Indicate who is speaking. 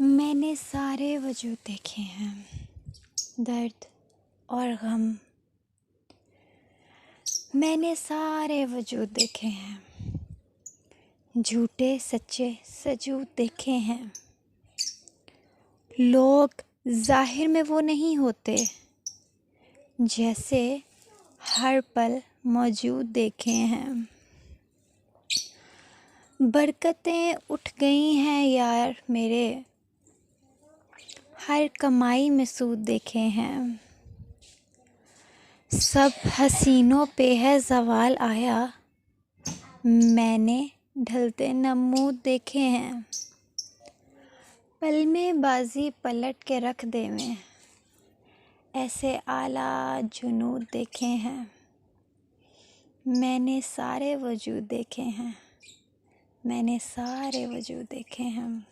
Speaker 1: मैंने सारे वजूद देखे हैं, दर्द और गम। मैंने सारे वजूद देखे हैं, झूठे सच्चे सजूद देखे हैं। लोग ज़ाहिर में वो नहीं होते जैसे हर पल मौजूद देखे हैं। बरकतें उठ गई हैं यार मेरे, हर कमाई में सूद देखे हैं। सब हसीनों पे है ज़वाल आया, मैंने ढलते नमूद देखे हैं। पल में बाजी पलट के रख देवें, ऐसे आला जुनूद देखे हैं। मैंने सारे वजूद देखे हैं, मैंने सारे वजूद देखे हैं।